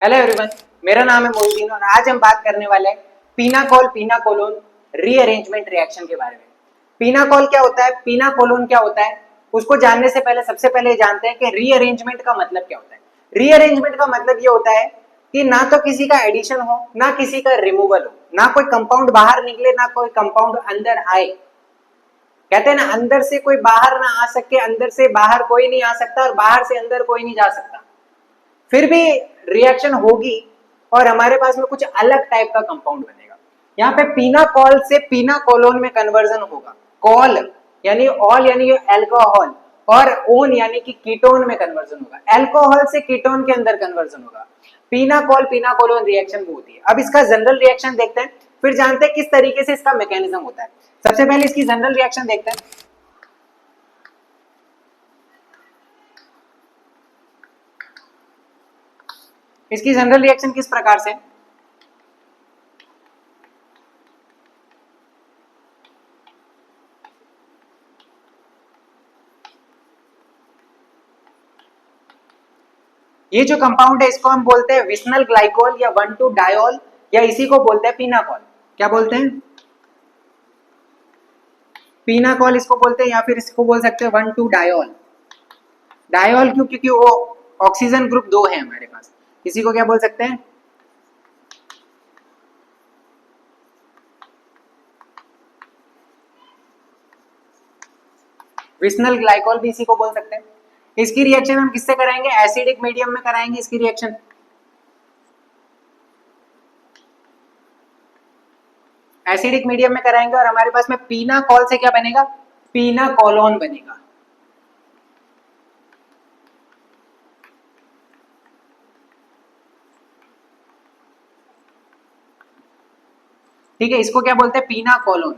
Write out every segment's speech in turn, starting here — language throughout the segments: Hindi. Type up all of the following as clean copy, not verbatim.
हेलो एवरीवन, मेरा नाम है मोहिदीन और आज हम बात करने वाले हैं पीनाकोल रीअरेंजमेंट रिएक्शन के बारे में। पीनाकोल क्या होता है, पीनाकोलोन क्या होता है, उसको जानने से पहले सबसे पहले जानते हैं कि रीअरेंजमेंट का मतलब क्या होता है। रीअरेंजमेंट का मतलब ये होता है कि ना तो किसी का एडिशन हो, ना किसी का रिमूवल हो, ना कोई कंपाउंड बाहर निकले, ना कोई कंपाउंड अंदर आए। कहते हैं ना, अंदर से कोई बाहर ना आ सके, अंदर से बाहर कोई नहीं आ सकता और बाहर से अंदर कोई नहीं जा सकता। फिर भी रिएक्शन होगी और हमारे पास में कुछ अलग टाइप का कंपाउंड बनेगा। यहाँ पे पीनाकोल से पीनाकोलोन में कन्वर्जन होगा। कॉल यानी ऑल यानी अल्कोहल और ओन यानी कि कीटोन में कन्वर्जन होगा। अल्कोहल से कीटोन के अंदर कन्वर्जन होगा। पीनाकोल पीनाकोलोन रिएक्शन वो होती है। अब इसका जनरल रिएक्शन देखते हैं, फिर जानते हैं किस तरीके से इसका मैकेनिज्म होता है। सबसे पहले इसकी जनरल रिएक्शन देखते हैं। इसकी जनरल रिएक्शन किस प्रकार से, ये जो कंपाउंड है इसको हम बोलते हैं विस्नल ग्लाइकोल या 1,2 डायोल या इसी को बोलते हैं पीनाकोल। क्या बोलते हैं? पीनाकोल इसको बोलते हैं या फिर इसको बोल सकते हैं 1,2 डायोल। डायोल क्यों? क्योंकि वो ऑक्सीजन ग्रुप 2 है हमारे पास। इसी को क्या बोल सकते हैं? विस्नल ग्लाइकोल भी इसी को बोल सकते हैं। इसकी रिएक्शन हम किससे कराएंगे? एसिडिक मीडियम में कराएंगे इसकी रिएक्शन। एसिडिक मीडियम में कराएंगे और हमारे पास में पीनाकोल से क्या बनेगा? पीनाकोलोन बनेगा। ठीक है, इसको क्या बोलते हैं? पीनाकोलोन।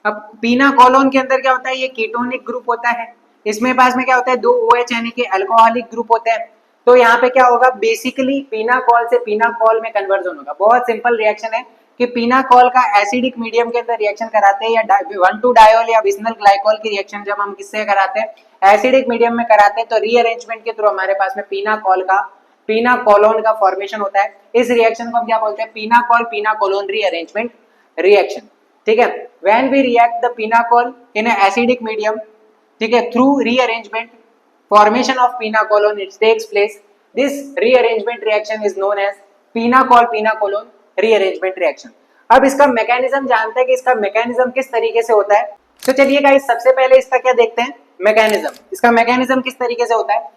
अब पीनाकोलोन के अंदर क्या होता है? ये कीटोनिक ग्रुप होता है। इसमें पास में क्या होता है? 2 OH यानी कि अल्कोहलिक ग्रुप होते हैं। तो यहाँ पे क्या होगा? बेसिकली पीनाकोल से पीनाकोल में कन्वर्जन होगा। बहुत सिंपल रिएक्शन है कि पीनाकोल का एसिडिक मीडियम के अंदर रिएक्शन कराते हैं या 1,2 डायोल या विस्नल ग्लाइकोल की रिएक्शन जब हम किससे कराते हैं? एसिडिक मीडियम में कराते हैं। तो रीअरेंजमेंट के थ्रू हमारे पास में पीनाकोलोन का फॉर्मेशन होता है। इस रिएक्शन को हम क्या बोलते हैं? Pinacol pinacolone rearrangement reaction. ठीक है, when we react the pinacol in acidic medium, ठीक है, through rearrangement formation of pinacolon it takes place. This rearrangement reaction is known as pinacolon rearrangement reaction. अब इसका मैकेनिज्म जानते हैं कि इसका मैकेनिज्म किस तरीके से होता है। तो चलिए गाइस, सबसे पहले इसका क्या देखते हैं? मैकेनिज्म। इसका मैकेनिज्म किस तरीके से होता है?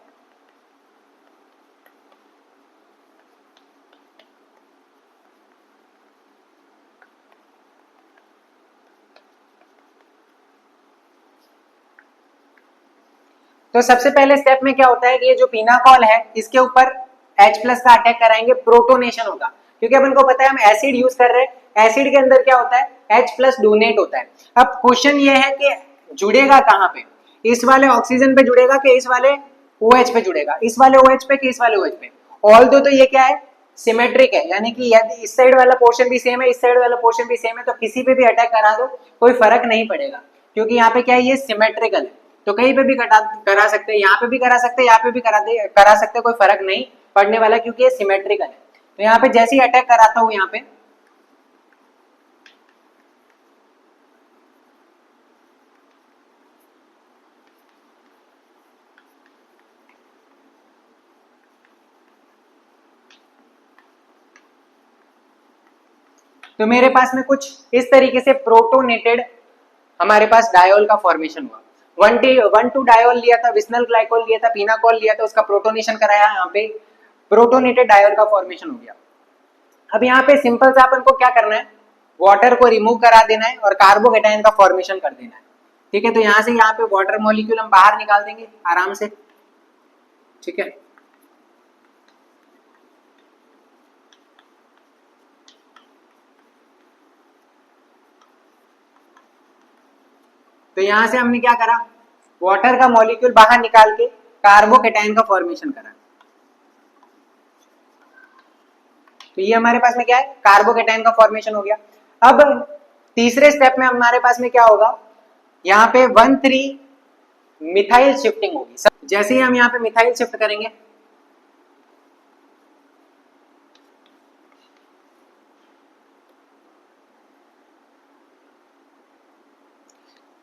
तो सबसे पहले स्टेप में क्या होता है कि ये जो पीनाकोल है इसके ऊपर H+ का अटैक कराएंगे, प्रोटोनेशन होगा। क्योंकि अपन को पता है हम एसिड यूज कर रहे हैं, एसिड के अंदर क्या होता है? H+ डोनेट होता है। अब क्वेश्चन ये है कि जुड़ेगा कहाँ पे? इस वाले ऑक्सीजन पे जुड़ेगा कि इस वाले OH पे जुड़ेगा? इस वाले OH पे कि इस वाले OH पे? ऑल्दो तो ये क्या है? सिमेट्रिक है, यानी कि यदि इस साइड वाला पोर्शन भी सेम है, इस साइड वाला पोर्शन भी सेम है, तो किसी पे भी अटैक करा दो कोई फर्क नहीं पड़ेगा। क्योंकि यहाँ पे क्या है? ये सिमेट्रिकल है, तो कहीं पे भी करा सकते हैं, यहाँ पे भी करा सकते हैं, यहाँ पे भी करा सकते हैं, कोई फर्क नहीं पड़ने वाला क्योंकि ये सिमेट्रिकल है। तो यहाँ पे जैसे ही अटैक कराता हूँ यहाँ पे, तो मेरे पास में कुछ इस तरीके से प्रोटोनेटेड हमारे पास डायोल का फॉर्मेशन हुआ। 1,2 डायोल लिया था, विस्नल ग्लाइकोल लिया था, पीनाकोल लिया था, उसका प्रोटोनेशन कराया, यहाँ पे प्रोटोनेटेड डायोल का फॉर्मेशन हो गया। अब यहाँ पे सिंपल सा अपन को क्या करना है? वाटर को रिमूव करा देना है और कार्बोकेटाइन का फॉर्मेशन कर देना है। ठीक है, तो यहाँ से यहाँ पे वाटर मॉलिक्यूल हम बाहर निकाल देंगे आराम से। ठीक है, तो यहां से हमने क्या करा? वाटर का मॉलिक्यूल बाहर निकाल के कार्बोकेटाइन का फॉर्मेशन करा। तो ये हमारे पास में क्या है? कार्बोकेटाइन का फॉर्मेशन हो गया। अब तीसरे स्टेप में हमारे पास में क्या होगा? यहाँ पे 1,3 मिथाइल शिफ्टिंग होगी। जैसे ही हम यहाँ पे मिथाइल शिफ्ट करेंगे,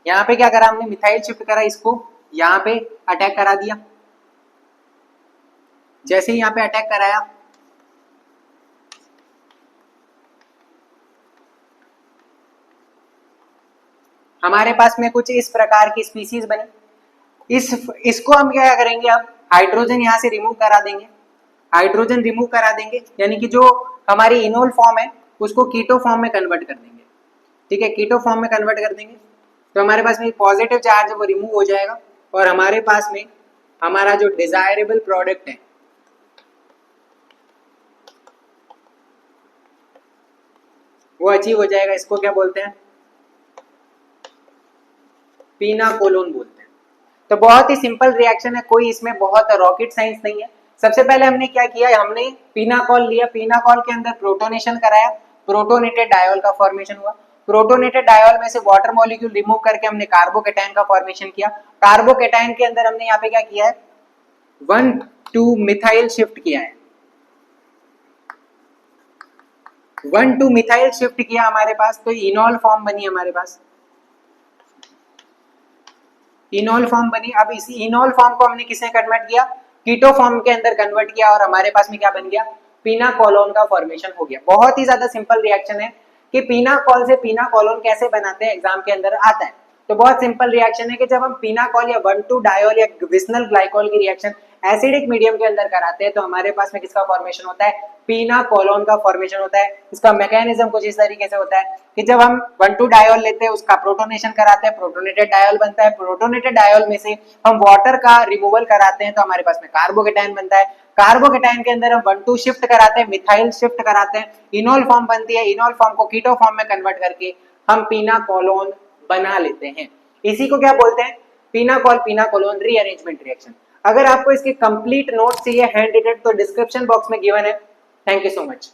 यहाँ पे क्या करा हमने, मिथाइल शिफ्ट करा, इसको यहाँ पे अटैक करा दिया। जैसे ही यहाँ पे अटैक कराया, हमारे पास में कुछ इस प्रकार की स्पीसीज बनी। इसको हम क्या करेंगे, अब हाइड्रोजन यहाँ से रिमूव करा देंगे, हाइड्रोजन रिमूव करा देंगे, यानी कि जो हमारी इनोल फॉर्म है उसको कीटो फॉर्म में कन्वर्ट कर देंगे। ठीक है, कीटो फॉर्म में कन्वर्ट कर देंगे तो हमारे पास में पॉजिटिव चार्ज है वो रिमूव हो जाएगा और हमारे पास में हमारा जो डिजायरेबल प्रोडक्ट है वो अचीव हो जाएगा। इसको क्या बोलते हैं, पीनाकोलोन बोलते हैं। तो बहुत ही सिंपल रिएक्शन है, कोई इसमें बहुत रॉकेट साइंस नहीं है। सबसे पहले हमने क्या किया, हमने पीनाकोल लिया, पीनाकोल के अंदर प्रोटोनेशन कराया, प्रोटोनेटेड डायोल का फॉर्मेशन हुआ। प्रोटोनेटेड डायोल में से वाटर मॉलिक्यूल रिमूव करके हमने कार्बोकेटाइन का फॉर्मेशन किया। कार्बोकेटाइन के अंदर हमने यहाँ पे क्या किया है, 1,2 मिथाइल शिफ्ट किया है, 1,2 मिथाइल शिफ्ट किया हमारे पास, तो इनॉल फॉर्म बनी हमारे पास, इनॉल फॉर्म बनी। अब इसी इनॉल फॉर्म को हमने किसने कन्वर्ट किया, कीटो फॉर्म के अंदर कन्वर्ट किया और हमारे पास में क्या बन गया, पीनाकोलोन का फॉर्मेशन हो गया। बहुत ही ज्यादा सिंपल रिएक्शन है कि पीनाकोल से पीनाकोलोन कैसे बनाते हैं, एग्जाम के अंदर आता है। तो बहुत सिंपल रिएक्शन है कि जब हम पीनाकोल या 1,2 डायोल या विस्नल ग्लाइकोल की रिएक्शन एसिडिक मीडियम के अंदर कराते हैं तो हमारे पास में किसका फॉर्मेशन होता है, पीनाकोलोन का फॉर्मेशन होता है। इसका मैकेनिज्म कुछ इस तरीके से होता है कि जब हम 1,2 डायोल लेते हैं उसका प्रोटोनेशन कराते हैं, प्रोटोनेटेड डायोल बनता है, प्रोटोनेटेड डायोल में से हम वाटर का रिमूवल कराते हैं तो हमारे पास में कार्बोकेटाइन बनता है। कार्बोकेटाइन के अंदर हम 1,2 शिफ्ट कराते हैं, मिथाइल शिफ्ट कराते हैं, इनॉल फॉर्म बनती है, इनॉल फॉर्म को कीटो फॉर्म में कन्वर्ट करके हम पीनाकोलोन बना लेते हैं। इसी को क्या बोलते हैं, पीनाकोल पीनाकोलोन रीअरेंजमेंट रिएक्शन। अगर आपको इसके कंप्लीट नोट्स चाहिए हैंड रिटेड तो डिस्क्रिप्शन बॉक्स में गिवन है। Thank you so much.